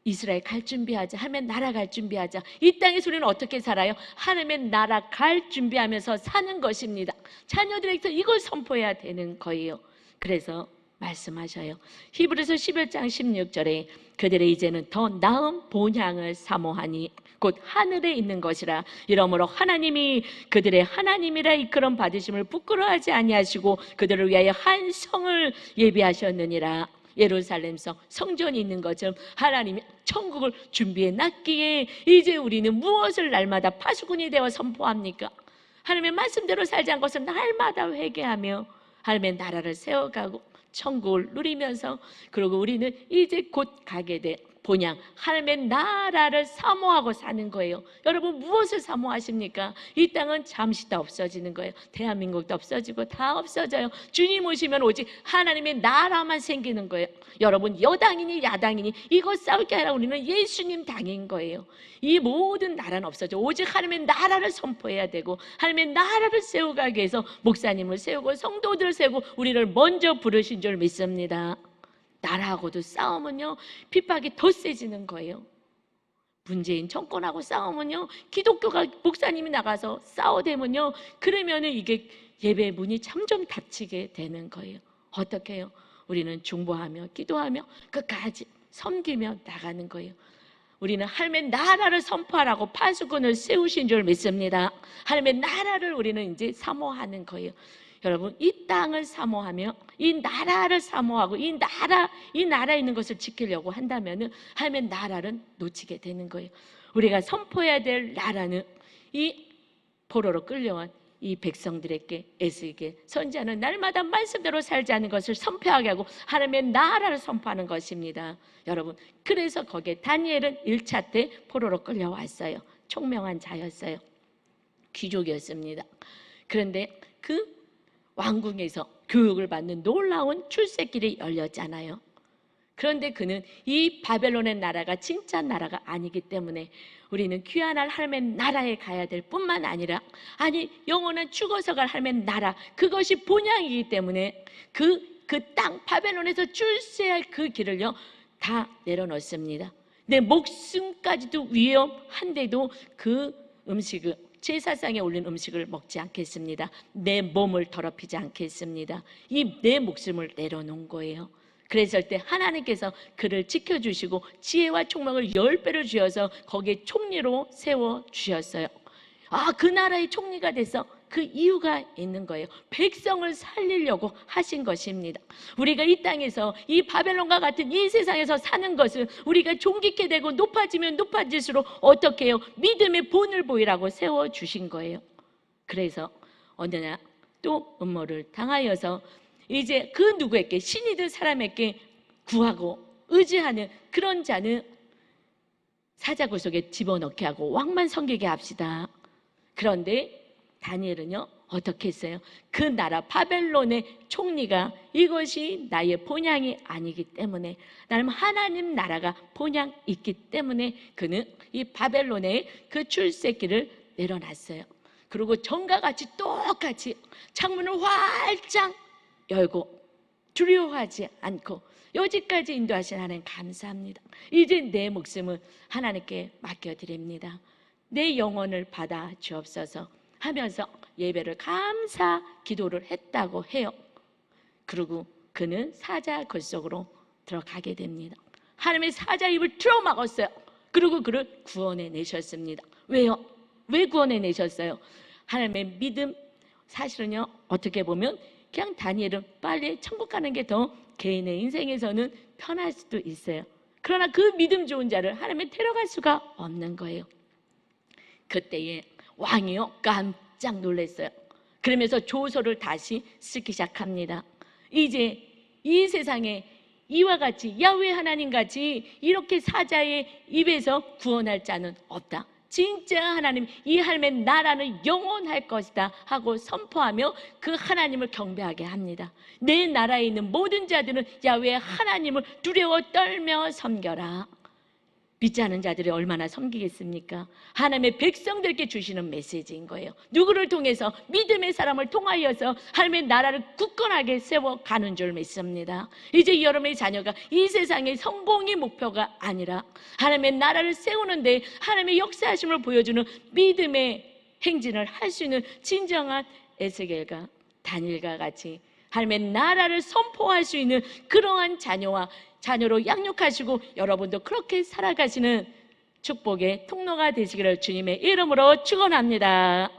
이스라엘 갈 준비하자. 하나님의 나라 갈 준비하자. 이 땅에서 우리는 어떻게 살아요? 하나님의 나라 갈 준비하면서 사는 것입니다. 자녀들에게서 이걸 선포해야 되는 거예요. 그래서 말씀하셔요. 히브리서 11장 16절에 그들의 이제는 더 나은 본향을 사모하니 곧 하늘에 있는 것이라. 이러므로 하나님이 그들의 하나님이라 이끌음 받으심을 부끄러워하지 아니하시고 그들을 위하여 한 성을 예비하셨느니라. 예루살렘성 성전이 있는 것처럼 하나님이 천국을 준비해 놨기에 이제 우리는 무엇을 날마다 파수꾼이 되어 선포합니까? 하나님의 말씀대로 살지 않은 것을 날마다 회개하며 하나님의 나라를 세워가고 천국을 누리면서, 그리고 우리는 이제 곧 가게 될 본향 하나님의 나라를 사모하고 사는 거예요. 여러분, 무엇을 사모하십니까? 이 땅은 잠시 다 없어지는 거예요. 대한민국도 없어지고 다 없어져요. 주님 오시면 오직 하나님의 나라만 생기는 거예요. 여러분, 여당이니 야당이니 이거 싸울 게 아니라 우리는 예수님 당인 거예요. 이 모든 나라는 없어져. 오직 하나님의 나라를 선포해야 되고 하나님의 나라를 세워가기 위해서 목사님을 세우고 성도들을 세우고 우리를 먼저 부르신 줄 믿습니다. 나라하고도 싸우면요, 핍박이 더 세지는 거예요. 문재인 정권하고 싸우면요, 기독교가 목사님이 나가서 싸우대면요, 그러면은 이게 예배 문이 점점 닫히게 되는 거예요. 어떻게 해요? 우리는 중보하며 기도하며 끝까지 섬기며 나가는 거예요. 우리는 하나님의 나라를 선포하라고 파수꾼을 세우신 줄 믿습니다. 하나님의 나라를 우리는 이제 사모하는 거예요. 여러분, 이 땅을 사모하며 이 나라를 사모하고 이 나라에 있는 것을 지키려고 한다면 하나님의 나라를 놓치게 되는 거예요. 우리가 선포해야 될 나라는 이 포로로 끌려온 이 백성들에게 에스겔 선지자는 날마다 말씀대로 살지 않는 것을 선포하게 하고 하나님의 나라를 선포하는 것입니다. 여러분, 그래서 거기에 다니엘은 1차 때 포로로 끌려왔어요. 총명한 자였어요. 귀족이었습니다. 그런데 그 왕궁에서 교육을 받는 놀라운 출세길이 열렸잖아요. 그런데 그는 이 바벨론의 나라가 진짜 나라가 아니기 때문에 우리는 귀환할 하나님의 나라에 가야 될 뿐만 아니라, 아니 영원한 죽어서 갈 하나님의 나라, 그것이 본향이기 때문에 그 땅 바벨론에서 출세할 그 길을요 다 내려놓습니다. 내 목숨까지도 위험한데도 그 음식을, 제사상에 올린 음식을 먹지 않겠습니다. 내 몸을 더럽히지 않겠습니다. 이 내 목숨을 내려놓은 거예요. 그랬을 때 하나님께서 그를 지켜주시고 지혜와 총명을 10배를 주셔서 거기에 총리로 세워주셨어요. 그 나라의 총리가 돼서 그 이유가 있는 거예요. 백성을 살리려고 하신 것입니다. 우리가 이 땅에서 이 바벨론과 같은 이 세상에서 사는 것은 우리가 존귀케 되고 높아지면 높아질수록 어떻게 해요? 믿음의 본을 보이라고 세워주신 거예요. 그래서 어느 날 또 음모를 당하여서 이제 그 누구에게, 신이든 사람에게 구하고 의지하는 그런 자는 사자굴 속에 집어넣게 하고 왕만 섬기게 합시다. 그런데 다니엘은요 어떻게 했어요? 그 나라 바벨론의 총리가 이것이 나의 본향이 아니기 때문에, 나는 하나님 나라가 본향 있기 때문에 그는 이 바벨론의 그 출세길을 내려놨어요. 그리고 전과 같이 똑같이 창문을 활짝 열고 두려워하지 않고 여기까지 인도하신 하나님 감사합니다. 이제 내 목숨을 하나님께 맡겨드립니다. 내 영혼을 받아 주옵소서 하면서 예배를 감사 기도를 했다고 해요. 그리고 그는 사자 굴 속으로 들어가게 됩니다. 하나님의 사자 입을 틀어막았어요. 그리고 그를 구원해 내셨습니다. 왜요? 왜 구원해 내셨어요? 하나님의 믿음, 사실은요 어떻게 보면 그냥 다니엘은 빨리 천국 가는 게 더 개인의 인생에서는 편할 수도 있어요. 그러나 그 믿음 좋은 자를 하나님이 데려갈 수가 없는 거예요. 그때에 왕이요 깜짝 놀랐어요. 그러면서 조서를 다시 쓰기 시작합니다. 이제 이 세상에 이와 같이 야훼 하나님 같이 이렇게 사자의 입에서 구원할 자는 없다. 진짜 하나님, 이 하나님의 나라는 영원할 것이다 하고 선포하며 그 하나님을 경배하게 합니다. 내 나라에 있는 모든 자들은 야훼 하나님을 두려워 떨며 섬겨라. 믿지 않은 자들이 얼마나 섬기겠습니까? 하나님의 백성들께 주시는 메시지인 거예요. 누구를 통해서? 믿음의 사람을 통하여서 하나님의 나라를 굳건하게 세워가는 줄 믿습니다. 이제 여러분의 자녀가 이 세상의 성공이 목표가 아니라 하나님의 나라를 세우는데 하나님의 역사하심을 보여주는 믿음의 행진을 할 수 있는 진정한 에스겔과 다니엘과 같이 하나님의 나라를 선포할 수 있는 그러한 자녀로 양육하시고 여러분도 그렇게 살아가시는 축복의 통로가 되시기를 주님의 이름으로 축원합니다.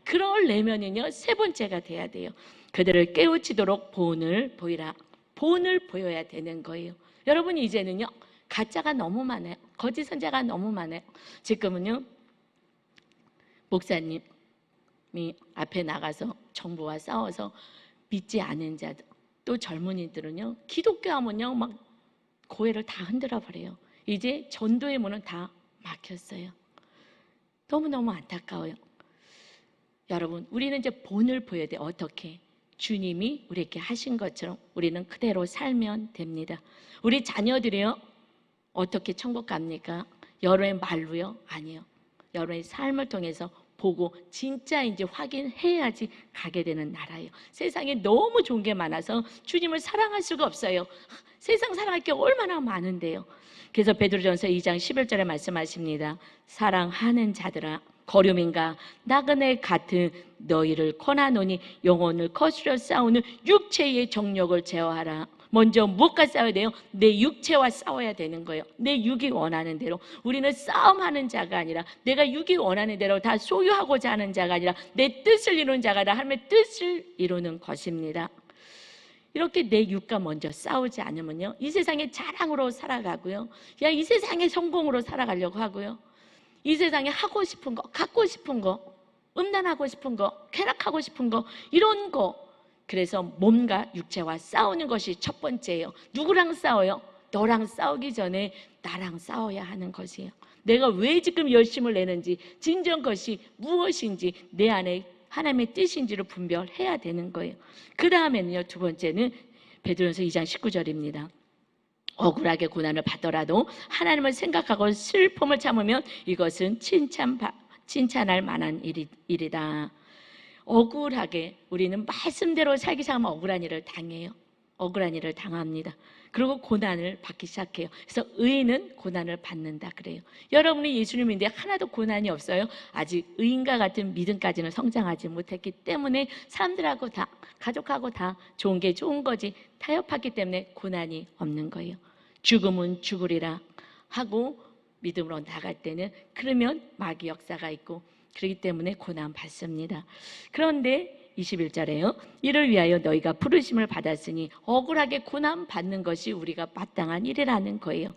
그러려면은요 세 번째가 돼야 돼요. 그들을 깨우치도록 본을 보이라. 본을 보여야 되는 거예요. 여러분 이제는요 가짜가 너무 많아요. 거짓 선자가 너무 많아요. 지금은요 목사님이 앞에 나가서 정부와 싸워서 믿지 않은 자들, 또 젊은이들은요 기독교 하면요 막 고해를 다 흔들어 버려요. 이제 전도의 문은 다 막혔어요. 너무너무 안타까워요. 여러분 우리는 이제 본을 보여야 돼요. 어떻게? 주님이 우리에게 하신 것처럼 우리는 그대로 살면 됩니다. 우리 자녀들이요 어떻게 천국 갑니까? 여러의 말로요? 아니요. 여러의 삶을 통해서 보고 진짜인지 확인해야지 가게 되는 나라예요. 세상에 너무 좋은 게 많아서 주님을 사랑할 수가 없어요. 세상 사랑할 게 얼마나 많은데요. 그래서 베드로전서 2장 11절에 말씀하십니다. 사랑하는 자들아 거류민과 나그네 같은 너희를 권하노니 영혼을 거스려 싸우는 육체의 정욕을 제어하라. 먼저 무엇과 싸워야 돼요? 내 육체와 싸워야 되는 거예요. 내 육이 원하는 대로. 우리는 싸움하는 자가 아니라 내가 육이 원하는 대로 다 소유하고자 하는 자가 아니라 내 뜻을 이루는 자가 아니라 하나님의 뜻을 이루는 것입니다. 이렇게 내 육과 먼저 싸우지 않으면요 이 세상의 자랑으로 살아가고요, 이 세상의 성공으로 살아가려고 하고요, 이 세상에 하고 싶은 거, 갖고 싶은 거, 음란하고 싶은 거, 쾌락하고 싶은 거, 이런 거. 그래서 몸과 육체와 싸우는 것이 첫 번째예요. 누구랑 싸워요? 너랑 싸우기 전에 나랑 싸워야 하는 것이에요. 내가 왜 지금 열심을 내는지, 진정 것이 무엇인지, 내 안에 하나님의 뜻인지를 분별해야 되는 거예요. 그 다음에는요 두 번째는 베드로전서 2장 19절입니다. 억울하게 고난을 받더라도 하나님을 생각하고 슬픔을 참으면 이것은 칭찬할 만한 일이다. 억울하게 우리는 말씀대로 살기 시작하면 억울한 일을 당해요. 억울한 일을 당합니다. 그리고 고난을 받기 시작해요. 그래서 의인은 고난을 받는다 그래요. 여러분이 예수님인데 하나도 고난이 없어요? 아직 의인과 같은 믿음까지는 성장하지 못했기 때문에 사람들하고 다, 가족하고 다 좋은 게 좋은 거지 타협하기 때문에 고난이 없는 거예요. 죽음은 죽으리라 하고 믿음으로 나갈 때는 그러면 마귀 역사가 있고 그렇기 때문에 고난 받습니다. 그런데 21절에요. 이를 위하여 너희가 부르심을 받았으니 억울하게 고난 받는 것이 우리가 마땅한 일이라는 거예요.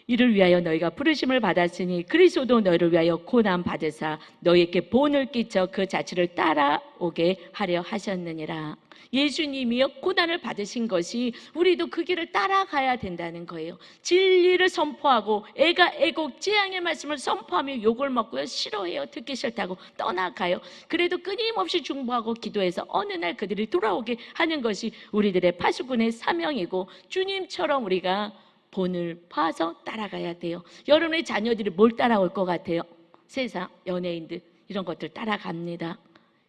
이를 위하여 너희가 부르심을 받았으니 그리스도도 너희를 위하여 고난 받으사 너희에게 본을 끼쳐 그 자취를 따라오게 하려 하셨느니라. 예수님이요 고난을 받으신 것이 우리도 그 길을 따라가야 된다는 거예요. 진리를 선포하고 애곡 재앙의 말씀을 선포하며 욕을 먹고요, 싫어해요, 듣기 싫다고 떠나가요. 그래도 끊임없이 중보하고 기도해서 어느 날 그들이 돌아오게 하는 것이 우리들의 파수꾼의 사명이고 주님처럼 우리가 본을 봐서 따라가야 돼요. 여러분의 자녀들이 뭘 따라올 것 같아요? 세상, 연예인들 이런 것들 따라갑니다.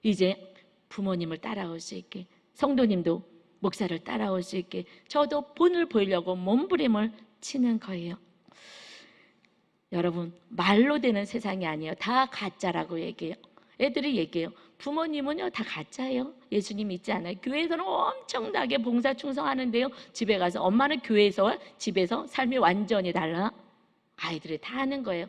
이제 부모님을 따라올 수 있게, 성도님도 목사를 따라올 수 있게 저도 본을 보이려고 몸부림을 치는 거예요. 여러분, 말로 되는 세상이 아니에요. 다 가짜라고 얘기해요. 애들이 얘기해요. 부모님은요 다 가짜예요. 예수님 믿지 않아요. 교회에서는 엄청나게 봉사 충성하는데요, 집에 가서 엄마는 교회에서 집에서 삶이 완전히 달라. 아이들이 다 하는 거예요.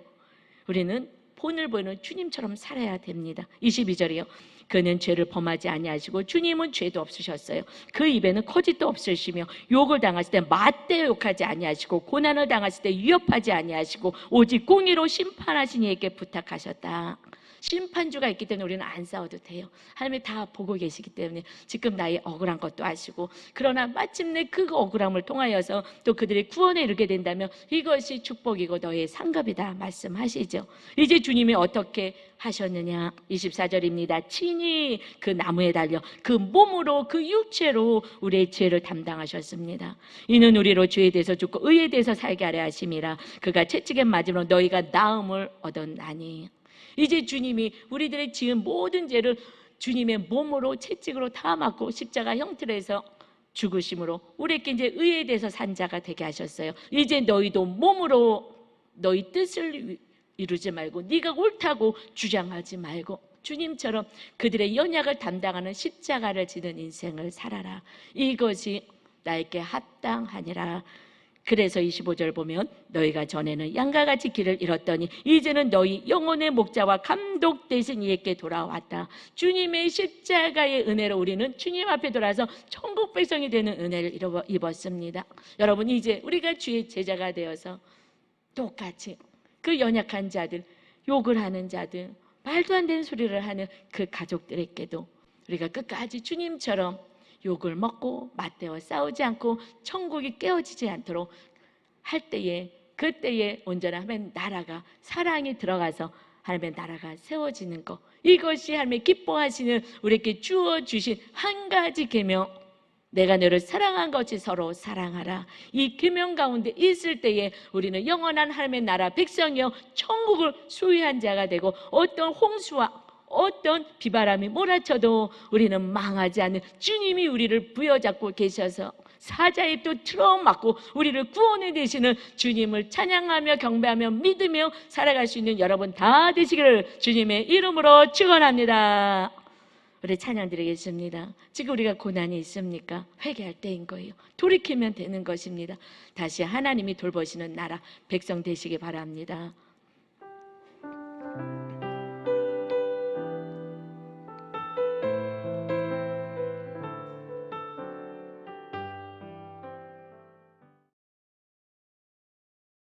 우리는 본을 보이는 주님처럼 살아야 됩니다. 22절이요. 그는 죄를 범하지 아니하시고 주님은 죄도 없으셨어요. 그 입에는 거짓도 없으시며 욕을 당하실 때 맞대어 욕하지 아니하시고 고난을 당하실 때 위협하지 아니하시고 오직 공의로 심판하신 이에게 부탁하셨다. 심판주가 있기 때문에 우리는 안 싸워도 돼요. 하나님이 다 보고 계시기 때문에 지금 나의 억울한 것도 아시고, 그러나 마침내 그 억울함을 통하여서 또 그들이 구원에 이르게 된다면 이것이 축복이고 너의 상급이다 말씀하시죠. 이제 주님이 어떻게 하셨느냐, 24절입니다. 친히 그 나무에 달려 그 몸으로 그 육체로 우리의 죄를 담당하셨습니다. 이는 우리로 죄에 대해서 죽고 의에 대해서 살게 하려 하심이라. 그가 채찍에 맞음으로 너희가 나음을 얻었나니. 이제 주님이 우리들의 지은 모든 죄를 주님의 몸으로 채찍으로 다 맞고 십자가 형태로 해서 죽으심으로 우리에게 이제 의에 대해서 산 자가 되게 하셨어요. 이제 너희도 몸으로 너희 뜻을 이루지 말고 네가 옳다고 주장하지 말고 주님처럼 그들의 연약을 담당하는 십자가를 지는 인생을 살아라. 이것이 나에게 합당하니라. 그래서 25절 보면 너희가 전에는 양과 같이 길을 잃었더니 이제는 너희 영혼의 목자와 감독 되신 이에게 돌아왔다. 주님의 십자가의 은혜로 우리는 주님 앞에 돌아서 천국 백성이 되는 은혜를 입었습니다. 여러분, 이제 우리가 주의 제자가 되어서 똑같이 그 연약한 자들, 욕을 하는 자들, 말도 안 되는 소리를 하는 그 가족들에게도 우리가 끝까지 주님처럼 욕을 먹고 맞대어 싸우지 않고 천국이 깨어지지 않도록 할 때에, 그때에 온전한 하나님의 나라가, 사랑이 들어가서 하나님의 나라가 세워지는 것, 이것이 하나님의 기뻐하시는 우리에게 주어주신 한 가지 계명, 내가 너를 사랑한 것이 서로 사랑하라. 이 계명 가운데 있을 때에 우리는 영원한 하나님의 나라 백성이여 천국을 소유한 자가 되고 어떤 홍수와 어떤 비바람이 몰아쳐도 우리는 망하지 않는 주님이 우리를 부여잡고 계셔서 사자의 또 틀어막고 우리를 구원해 되시는 주님을 찬양하며 경배하며 믿으며 살아갈 수 있는 여러분 다 되시기를 주님의 이름으로 축원합니다. 우리 찬양 드리겠습니다. 지금 우리가 고난이 있습니까? 회개할 때인 거예요. 돌이키면 되는 것입니다. 다시 하나님이 돌보시는 나라 백성 되시기 바랍니다.